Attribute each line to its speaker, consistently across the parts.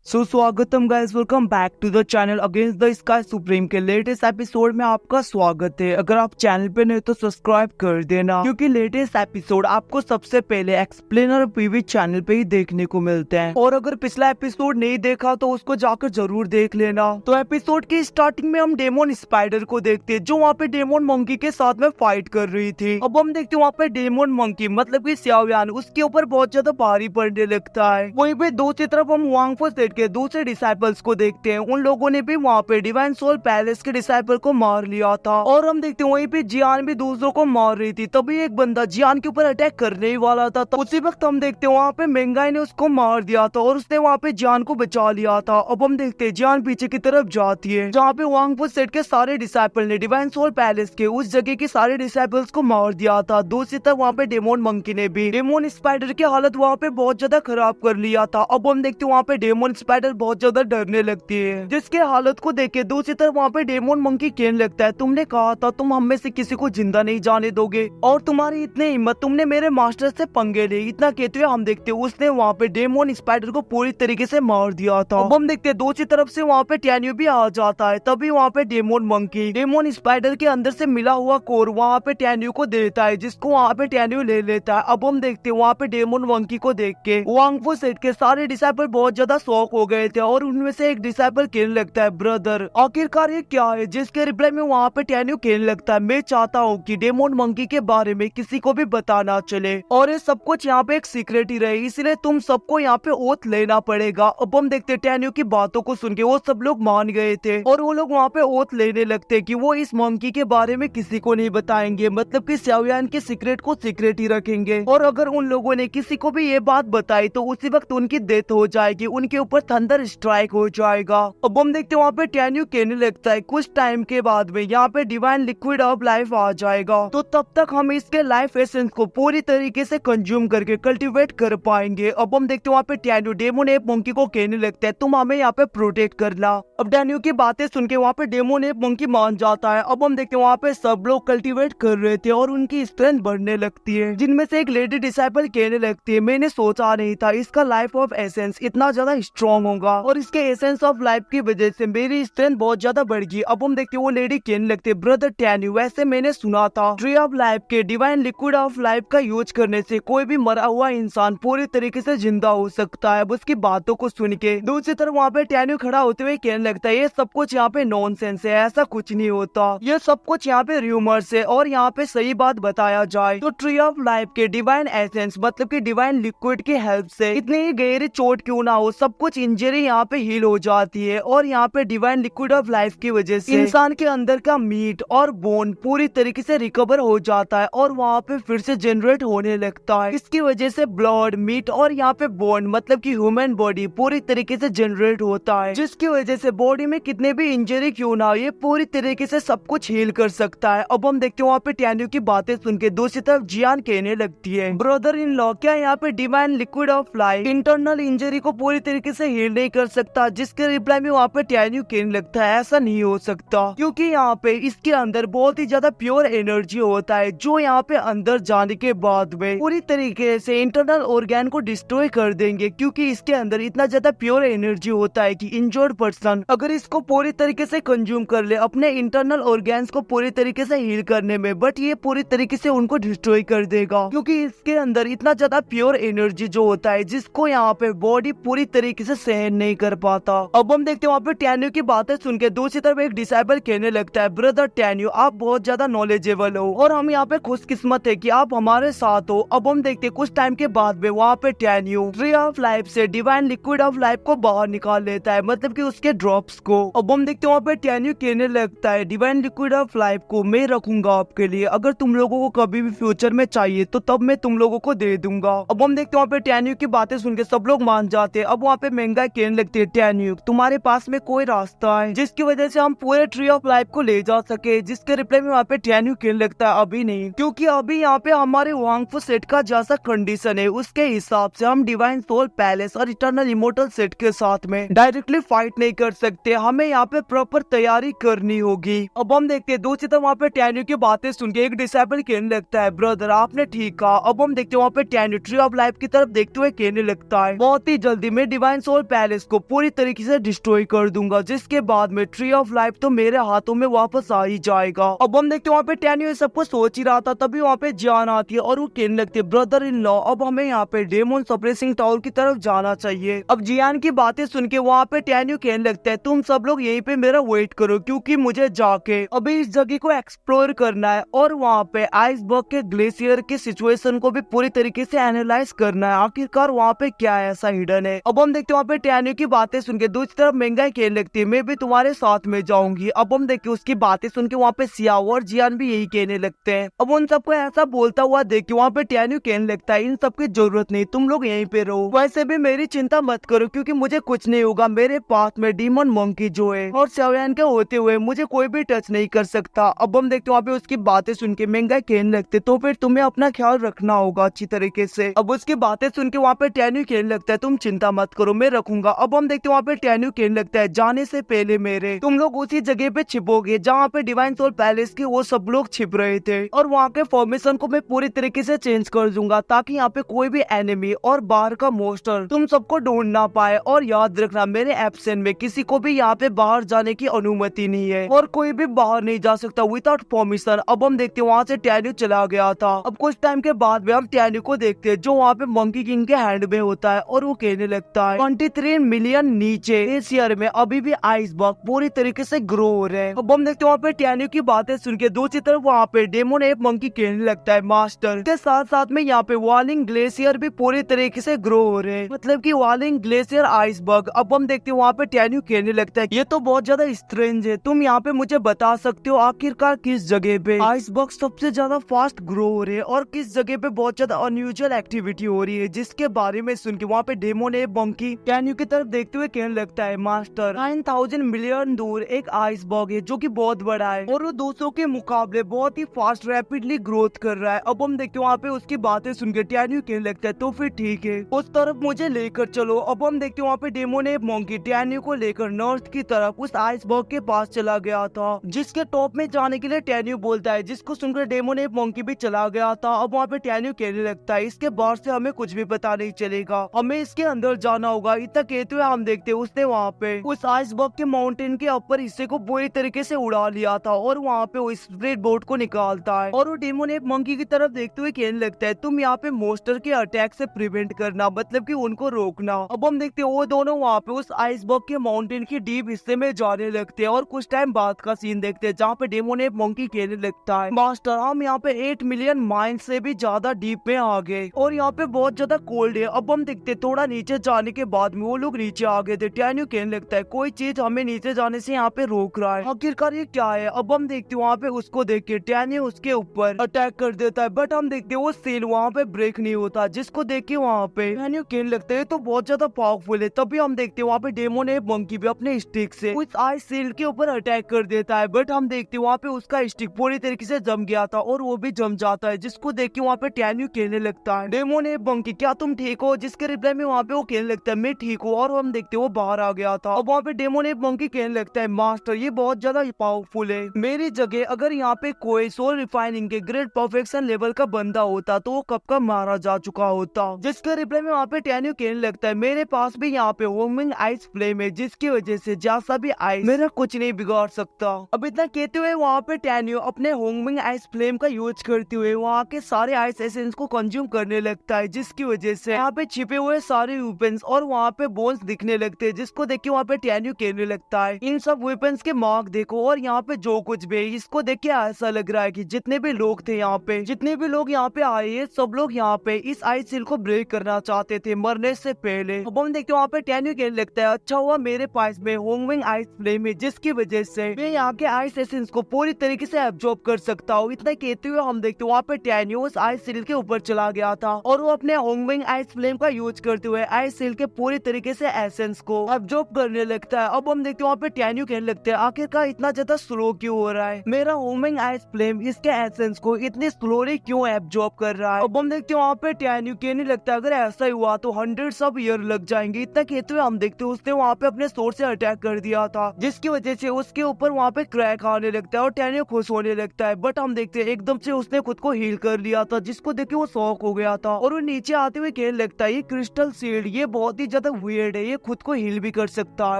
Speaker 1: स्वागतम guys, welcome back to the channel Against the Sky Supreme के latest episode में आपका स्वागत है। अगर आप चैनल पे नए तो सब्सक्राइब कर देना, क्योंकि लेटेस्ट एपिसोड आपको सबसे पहले एक्सप्लेनर पीवी चैनल पे ही देखने को मिलते हैं। और अगर पिछला एपिसोड नहीं देखा तो उसको जाकर जरूर देख लेना। तो एपिसोड की स्टार्टिंग में हम डेमोन स्पाइडर को देखते हैं, जो वहाँ पे डेमोन मंकी के साथ में फाइट कर रही थी। अब हम देखते हैं वहाँ पे डेमोन मंकी मतलब की स्याओयान उसके ऊपर बहुत ज्यादा भारी पड़ने लगता है। वहीं पे दूसरी तरफ हम वांगफो सेट के दूसरे डिसाइपल्स को देखते हैं। उन लोगों ने भी वहाँ पे डिवाइन सोल पैलेस के डिसाइपल को मार लिया था। और हम देखते हैं वहीं पे जियान भी दूसरों को मार रही थी। तभी एक बंदा जियान के ऊपर अटैक करने ही वाला था। तो उसी वक्त हम देखते हैं वहाँ पे मेंगाई ने उसको मार दिया था और उसने वहाँ पे जियान को बचा लिया था। अब हम देखते हैं जियान पीछे की तरफ जाती है, जहाँ पे वांगफो सेट के सारे डिसाइपल ने डिवाइन सोल पैलेस के उस जगह के सारे डिसाइपल्स को मार दिया था। दूसरी तरफ वहाँ पे डेमोन मंकी ने भी डेमोन स्पाइडर की हालत वहाँ पे बहुत ज्यादा खराब कर लिया था। अब हम देखते हैं वहाँ पे डेमोन स्पाइडर बहुत ज्यादा डरने लगती है, जिसके हालत को देख के दूसरी तरफ वहाँ पे डेमोन मंकी कहने लगता है, तुमने कहा था तुम हम में से किसी को जिंदा नहीं जाने दोगे और तुम्हारी इतनी हिम्मत, तुमने मेरे मास्टर से पंगे लिए। इतना कहते हुए हम देखते हैं उसने वहाँ पे डेमोन स्पाइडर को पूरी तरीके से मार दिया था। अब हम देखते हैं दूसरी तरफ से वहाँ पे टैन्यू भी आ जाता है। तभी वहाँ पे डेमोन मंकी डेमोन स्पाइडर के अंदर से मिला हुआ कोर वहाँ पे टैन्यू को देता है, जिसको वहाँ पे टैन्यू ले लेता है। अब हम देखते हैं वहाँ पे डेमोन मंकी को देख के वांगफो सेट के सारे डिसाइपल बहुत ज्यादा शॉक हो गए थे और उनमें से एक डिसाइपल कहने लगता है, ब्रदर आखिरकार ये क्या है? जिसके रिप्लाई में वहाँ पे टैन्यू कहने लगता है, मैं चाहता हूँ कि डेमोन मंकी के बारे में किसी को भी पता ना चले और ये सब कुछ यहाँ पे एक सीक्रेट ही रहे, इसलिए तुम सबको यहाँ पे ओथ लेना पड़ेगा। अब हम देखते हैं टैन्यू की बातों को सुन के वो सब लोग मान गए थे और वो लोग वहाँ पे ओथ लेने लगते कि वो इस मंकी के बारे में किसी को नहीं बताएंगे, मतलब कि स्याओयान के सीक्रेट को सीक्रेट ही रखेंगे। और अगर उन लोगों ने किसी को भी ये बात बताई तो उसी वक्त उनकी डेथ हो जाएगी, उनके ऊपर थंडर स्ट्राइक हो जाएगा। अब हम देखते हैं वहाँ पे टैन्यू कहने लगता है, कुछ टाइम के बाद में यहाँ पे डिवाइन लिक्विड ऑफ लाइफ आ जाएगा, तो तब तक हम इसके लाइफ एसेंस को पूरी तरीके से कंज्यूम करके कल्टीवेट कर पाएंगे। अब हम देखते हैं वहाँ पे टैन्यू डेमोन एप मंकी को कहने लगता है, तुम हमें यहाँ पे प्रोटेक्ट कर ला। अब टैन्यू की बातें सुन के वहाँ पे डेमोन एप मंकी मान जाता है। अब हम देखते हैं वहाँ पे सब लोग कल्टीवेट कर रहे थे और उनकी स्ट्रेंथ बढ़ने लगती है, जिनमें से एक लेडी डिसाइपल कहने लगती है, मैंने सोचा नहीं था इसका लाइफ ऑफ एसेंस इतना ज्यादा स्ट्रॉन्ग होगा और इसके एसेंस ऑफ लाइफ की वजह से मेरी स्ट्रेंथ बहुत ज्यादा बढ़ गई। अब हम देखते हैं वो लेडी कहने लगते, ब्रदर टैन्यू वैसे मैंने सुना था ट्री ऑफ लाइफ के डिवाइन लिक्विड ऑफ लाइफ का यूज करने से कोई भी मरा हुआ इंसान पूरी तरीके से जिंदा हो सकता है। अब उसकी बातों को सुन के दूसरी तरफ वहाँ पे टैन्यू खड़ा होते हुए कहने लगता है, ये सब कुछ यहाँ पे नॉनसेंस है, ऐसा कुछ नहीं होता, ये सब कुछ यहाँ पे र्यूमर्स है और यहाँ पे सही बात बताया जाए तो ट्री ऑफ लाइफ के डिवाइन एसेंस मतलब की डिवाइन लिक्विड की हेल्प से इतनी ही गहरी चोट क्यों ना हो, सब कुछ इंजरी यहाँ पे हील हो जाती है और यहाँ पे डिवाइन लिक्विड ऑफ लाइफ की वजह से इंसान के अंदर का मीट और बोन पूरी तरीके से रिकवर हो जाता है और वहाँ पे फिर से जनरेट होने लगता है। इसकी वजह से ब्लड, मीट और यहाँ पे बोन मतलब कि ह्यूमन बॉडी पूरी तरीके से जनरेट होता है, जिसकी वजह से बॉडी में कितने भी इंजरी क्यों ना हो ये पूरी तरीके से सब कुछ हील कर सकता है। अब हम देखते हैं वहाँ पे टैन्यू की बातें सुन के दूसरी तरफ जियान कहने लगती है, ब्रदर इन लॉ क्या यहाँ पे divine liquid of life internal injury को पूरी तरीके से हील नहीं कर सकता? जिसके रिप्लाई में वहाँ पे टैन्यू कहने लगता है, ऐसा नहीं हो सकता, क्योंकि यहाँ पे इसके अंदर बहुत ही ज्यादा प्योर एनर्जी होता है जो यहाँ पे अंदर जाने के बाद में पूरी तरीके से इंटरनल ऑर्गन को डिस्ट्रॉय कर देंगे, क्योंकि इसके अंदर इतना ज्यादा प्योर एनर्जी होता है कि इंजर्ड पर्सन अगर इसको पूरी तरीके से कंज्यूम कर ले अपने इंटरनल ऑर्गन्स को पूरी तरीके से हील करने में, बट ये पूरी तरीके से उनको डिस्ट्रॉय कर देगा, क्योंकि इसके अंदर इतना ज्यादा प्योर एनर्जी जो होता है जिसको यहाँ पे बॉडी पूरी तरीके से सहन नहीं कर पाता। अब हम देखते हैं वहाँ पे टैन्यू की बातें सुन के दूसरी तरफ एक डिसाइपल कहने लगता है, ब्रदर टैन्यू आप बहुत ज्यादा नॉलेजेबल हो और हम यहाँ पे खुशकिस्मत है कि आप हमारे साथ हो। अब हम देखते हैं कुछ टाइम के बाद में वहाँ पे टैन्यू ट्री ऑफ लाइफ से डिवाइन लिक्विड ऑफ लाइफ को बाहर निकाल लेता है, मतलब कि उसके ड्रॉप्स को। अब हम देखते हैं वहाँ पे टैन्यू कहने लगता है, डिवाइन लिक्विड ऑफ लाइफ को मैं रखूंगा आपके लिए, अगर तुम लोगों को कभी भी फ्यूचर में चाहिए तो तब मैं तुम लोगों को दे दूंगा। अब हम देखते हैं वहाँ पे टैन्यू की बातें सुन के सब लोग मान जाते हैं। अब वहाँ पे मेंगाई कहने लगती है, टैन्यू तुम्हारे पास में कोई रास्ता है जिसकी वजह से हम पूरे ट्री ऑफ लाइफ को ले जा सके? जिसके रिप्लाई में वहाँ पे टैन्यू कहने लगता है, अभी नहीं, क्योंकि अभी यहाँ पे हमारे वांगफो सेट का जैसा कंडीशन है उसके हिसाब से हम डिवाइन सोल पैलेस और इटर्नल इमोर्टल सेट के साथ में डायरेक्टली फाइट नहीं कर सकते, हमें यहाँ पे प्रॉपर तैयारी करनी होगी। अब हम देखते हैं दूसरी तरफ वहाँ पे टैन्यू की बातें सुन के एक डिसाइपल कहने लगता है, ब्रदर आपने ठीक कहा। अब हम देखते हैं वहाँ पे टैन्यू ट्री ऑफ लाइफ की तरफ देखते हुए कहने लगता है, बहुत ही जल्दी मैं डिवाइन सोल सोल पैलेस को पूरी तरीके से डिस्ट्रॉय कर दूंगा, जिसके बाद में ट्री ऑफ लाइफ तो मेरे हाथों में वापस आ ही जाएगा। अब हम देखते हैं वहाँ पे टैनियो सब कुछ सोच ही रहा था, तभी वहाँ पे जान आती है और वो कहने लगती है ब्रदर इन लॉ अब हमें यहाँ पे डेमन सप्रेसिंग टावर की तरफ जाना चाहिए। अब जियान की बातें सुन के वहाँ पे टैनियो कहने लगता है तुम सब लोग यहीं पे मेरा वेट करो, क्योंकि मुझे जाके अभी इस जगह को एक्सप्लोर करना है और वहाँ पे आइसबर्ग के ग्लेशियर के सिचुएशन को भी पूरी तरीके से एनालाइज करना है, आखिरकार वहाँ पे क्या ऐसा हिडन है। अब हम देखते हैं वहाँ पे टैनियो की बातें सुन के दूसरी तरफ महंगाई कहने लगती है मैं भी तुम्हारे साथ में जाऊंगी। अब हम देखते उसकी बातें सुन के वहाँ पे सियाओ और जियान भी यही कहने लगते हैं। अब उन सबको ऐसा बोलता हुआ देख के वहाँ पे टैनियो कहने लगता है इन सबकी जरूरत नहीं, तुम लोग यहीं पे रहो, वैसे भी मेरी चिंता मत करो क्योंकि मुझे कुछ नहीं होगा, मेरे पास में डीमन मंकी जो है और सेवन के होते हुए मुझे कोई भी टच नहीं कर सकता। अब हम देखते वहाँ पे उसकी बातें सुन के महंगाई कहने लगते तो फिर तुम्हें अपना ख्याल रखना होगा अच्छी तरीके से। अब उसकी बातें सुन के वहाँ पे टैनियो कहने लगता है तुम चिंता मत करो मैं रखूंगा। अब हम देखते वहाँ पे टैनियो कहने लगता है जाने से पहले मेरे तुम लोग उसी जगह पे छिपोगे जहाँ पे डिवाइन सोल पैलेस के वो सब लोग छिप रहे थे और वहाँ के फॉर्मेशन को मैं पूरी तरीके से चेंज कर दूंगा ताकि यहाँ पे कोई भी एनिमी और बाहर का मोस्टर तुम सबको ढूंढ ना पाए। और याद रखना मेरे एब्सेंट में किसी को भी यहाँ पे बाहर जाने की अनुमति नहीं है और कोई भी बाहर नहीं जा सकता विदाउट परमिशन। अब हम देखते हैं वहाँ से टैनियो चला गया था। अब कुछ टाइम के बाद में हम टैनियो को देखते हैं जो वहाँ पे मंकी किंग के हैंड में होता है और वो कहने लगता है 23 मिलियन नीचे इस ईयर में अभी भी आइसबर्ग पूरी तरीके से ग्रो हो रहे हैं। अब हम देखते हैं वहाँ पे टैनियो की बातें सुन के दूसरी तरफ वहाँ पे डेमन एप मंकी कहने लगता है मास्टर के साथ साथ में यहाँ पे वॉलिंग ग्लेशियर भी पूरी तरीके से ग्रो हो रहे हैं, मतलब कि वॉलिंग ग्लेशियर आइसबर्ग। अब हम देखते हैं वहाँ पे टैनियो कहने लगता है ये तो बहुत ज्यादा स्ट्रेंज है, तुम यहाँ पे मुझे बता सकते हो आखिरकार किस जगह पे आइसबर्ग सबसे ज्यादा फास्ट ग्रो हो रहे हैं और किस जगह पे बहुत ज्यादा अनयूजुअल एक्टिविटी हो रही है, जिसके बारे में सुन के वहाँ पे डेमन एप मंकी टैनियो की तरफ देखते हुए कहने लगता है मास्टर 9000 मिलियन दूर एक आइसबर्ग है जो कि बहुत बड़ा है और वो दूसरों के मुकाबले बहुत ही फास्ट रैपिडली ग्रोथ कर रहा है। अब हम देखते हैं वहाँ पे उसकी बातें सुन के टैनियो कहने लगता है तो फिर ठीक है उस तरफ मुझे लेकर चलो। अब हम देखते हैं वहाँ पे डेमन एप मंकी टैनियो को लेकर नॉर्थ की तरफ उस आइसबर्ग के पास चला गया था, जिसके टॉप में जाने के लिए टैनियो बोलता है, जिसको सुनकर डेमन एप मंकी भी चला गया था। अब वहाँ पे टैनियो कहने लगता है इसके बाहर से हमें कुछ भी पता नहीं चलेगा, हमें इसके अंदर जाना होगा। इतना कहते हुए हम देखते हैं उसने वहाँ पे उस आइसबर्ग के माउंटेन के ऊपर हिस्से को पूरी तरीके से उड़ा लिया था और वहाँ पे वो स्प्लिट बोर्ड को निकालता है और वो डेमन एप मंकी की तरफ देखते हुए कहने लगता है तुम यहाँ पे मोस्टर के अटैक से प्रिवेंट करना, मतलब कि उनको रोकना। अब हम देखते हैं वो दोनों वहाँ पे उस आइसबर्ग के माउंटेन के डीप हिस्से में जाने लगते हैं और कुछ टाइम बाद का सीन देखते हैं जहाँ पे डेमन एप मंकी कहने लगता है मास्टर हम यहाँ पे 8 मिलियन माइल से भी ज्यादा डीप में आ गए और यहाँ पे बहुत ज्यादा कोल्ड है। अब हम देखते हैं थोड़ा नीचे जाने के बाद में वो लोग नीचे आ गए थे। टैनियो कहने लगता है कोई चीज हमें नीचे जाने से यहाँ पे रोक रहा है, आखिरकार ये क्या है। अब हम देखते हैं वहाँ पे उसको देख के टैनियो उसके ऊपर अटैक कर देता है, बट हम देखते हैं वो सील वहाँ पे ब्रेक नहीं होता, जिसको देख के वहाँ पे टैनियो कहने लगता है तो बहुत ज्यादा पावरफुल है। तभी हम देखते हैं वहाँ पे डेमन एप मंकी भी अपने स्टिक से उस आइस सील के ऊपर अटैक कर देता है, बट हम देखते हैं वहाँ पे उसका स्टिक पूरी तरीके से जम गया था और वो भी जम जाता है, जिसको देख के वहाँ पे टैनियो कहने लगता है डेमन एप मंकी क्या तुम ठीक हो, जिसके रिप्लाई में वहाँ पे वो कहने लगता है मैं ठीक हूँ और हम देखते हैं वो बाहर आ गया था। अब वहाँ पे डेमन एप मंकी कहने लगता है मास्टर ये बहुत ज्यादा पावरफुल है, मेरी जगह अगर यहाँ पे कोई सोल रिफाइनिंग के ग्रेट परफेक्शन लेवल का बंदा होता तो वो कब का मारा जा चुका होता। जिसके रिप्लाई में वहाँ पे टैनियो कहने लगता है मेरे पास भी यहाँ पे होमिंग आइस फ्लेम है, जिसकी वजह से जैसा भी आइस मेरा कुछ नहीं बिगाड़ सकता। अब इतना कहते हुए वहाँ पे टैनियो अपने होमिंग आइस फ्लेम का यूज करते हुए वहाँ के सारे आइस एसेंस को कंज्यूम करने लगता है, जिसकी वजह से यहाँ पे छिपे हुए सारे वेपन्स और वहाँ पे बोन्स दिखने लगते हैं, जिसको देख के वहाँ पे टैनियो कहने लगता है इन सब वेपन्स के मार्क देखो और यहाँ पे जो कुछ भी इसको देख के ऐसा लग रहा है कि जितने भी लोग थे यहाँ पे जितने भी लोग यहाँ पे आए हैं सब लोग यहाँ पे इस आइस सील को ब्रेक करना चाहते थे मरने से पहले। अब हम देखते हैं वहाँ पे टैनियो कहने लगता है अच्छा हुआ मेरे पास में होमिंग आइस फ्लेम है, जिसकी वजह से मैं यहाँ के आइस एसेंस को पूरी तरीके से एब्जॉर्ब कर सकता हूँ। इतना कहते हुए हम देखते हैं वहाँ पे टैनियो उस आइस सील के ऊपर चला गया था और वो अपने होमिंग आइस फ्लेम का यूज करते हुए आइस सील के पूरी तरीके से एसेंस को एब्जॉर्ब करने लगता है। अब हम देखते हैं वहाँ पे टैनियो कहने लगते हैं आखिरकार इतना ज्यादा स्लो क्यों हो रहा है, मेरा होमिंग आइस फ्लेम इसके एसेंस को इतनी स्लोली क्यों एब्जॉर्ब कर रहा है। अब हम देखते हैं वहाँ पे टैनियो कहने लगता है अगर ऐसा ही हुआ तो 100 ऑफ ईयर लग जाएंगे। इतना कहते हुए हम देखते हैं उसने वहाँ पे अपने सोर्ड से अटैक कर दिया था, जिसकी वजह से उसके ऊपर वहाँ पे क्रैक आने लगता है और टैनियो खुश होने लगता है, बट हम देखते हैं एकदम से उसने खुद को हील कर लिया था, जिसको देख के वो शॉक हो गया था और वो नीचे आते हुए कहने लगता है ये क्रिस्टल शील्ड ये बहुत ही ज्यादा वियर्ड है, ये खुद को हील भी कर सकता है।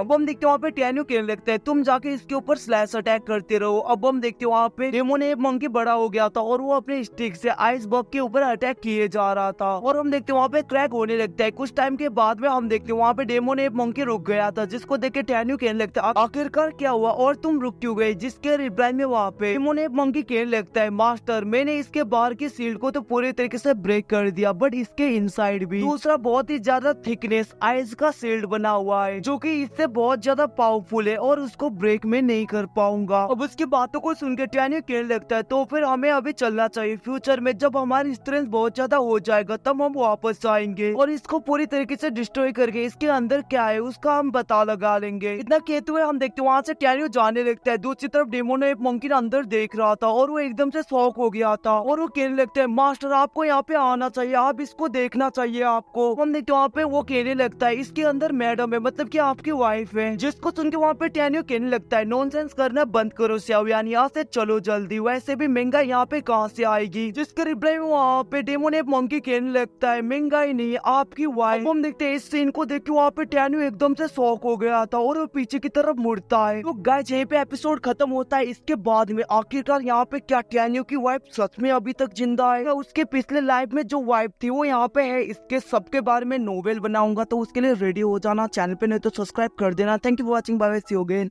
Speaker 1: अब हम देखते हैं वहाँ पे टैन्यू कहने लगता है तुम जाके इसके ऊपर स्लैश अटैक करते रहो। अब हम देखते हैं वहाँ पे डेमोन एप मंकी बड़ा हो गया था और वो अपने स्टिक से आइसबर्ग के ऊपर अटैक किए जा रहा था और हम देखते हैं वहाँ पे क्रैक होने लगता है। कुछ टाइम के बाद में हम देखते हैं वहाँ पे डेमोन एप मंकी रुक गया था, जिसको देख के टैन्यू कहने लगता है आखिरकार क्या हुआ और तुम रुक क्यों गए? जिसके रिप्लाई में वहाँ पे डेमोन एप मंकी कहने लगता है मास्टर मैंने इसके बाहर की शील्ड को तो पूरी तरीके से ब्रेक कर दिया, बट इसके इनसाइड भी दूसरा बहुत ही ज्यादा थिकनेस आइस का शील्ड बना हुआ है जो कि इससे बहुत ज्यादा पावरफुल है और उसको ब्रेक में नहीं कर पाऊंगा। अब उसकी बातों को सुनकर टैन्यू कहने लगता है तो फिर हमें अभी चलना चाहिए, फ्यूचर में जब हमारी स्ट्रेंथ बहुत ज्यादा हो जाएगा तब हम वापस आएंगे और इसको पूरी तरीके से डिस्ट्रॉय करके इसके अंदर क्या है उसका हम पता लगा लेंगे। इतना कहते हुए हम देखते वहाँ से टैन्यू जाने लगता है। दूसरी तरफ डेमोन एप मंकी अंदर देख रहा था और वो एकदम से शॉक हो गया था और वो कहने लगता है मास्टर आपको यहाँ पे आना चाहिए, आप इसको देखना चाहिए आपको। हम देखते वहाँ पे वो कहने लगता है इसके अंदर मैडम है, मतलब कि आपकी वाइफ है, जिसको सुन के वहाँ पे टैन्यू कहने लगता है नॉनसेंस करना बंद करो श्याओयान, यहाँ से चलो जल्दी, वैसे भी महंगाई यहाँ पे कहाँ से आएगी? जिसके रिप्लाई में वहाँ पे डेमोन एप मंकी कहने लगता है महंगाई नहीं आपकी वाइफ। हम देखते हैं इस सीन को देख के वहाँ पे टैन्यू एकदम से शॉक हो गया था और वो पीछे की तरफ मुड़ता है। तो गाइस यहीं पे एपिसोड खत्म होता है। इसके बाद में आखिरकार यहाँ पे क्या टैन्यू की वाइफ सच में अभी तक जिंदा है? उसके पिछले लाइफ में जो वाइफ थी वो यहाँ पे है? इसके सबके बारे में नोवेल बनाऊंगा, तो उसके लिए रेडी हो जाना। चैनल पे नहीं तो सब्सक्राइब कर देना। Thank you for watching, bye bye, see you again.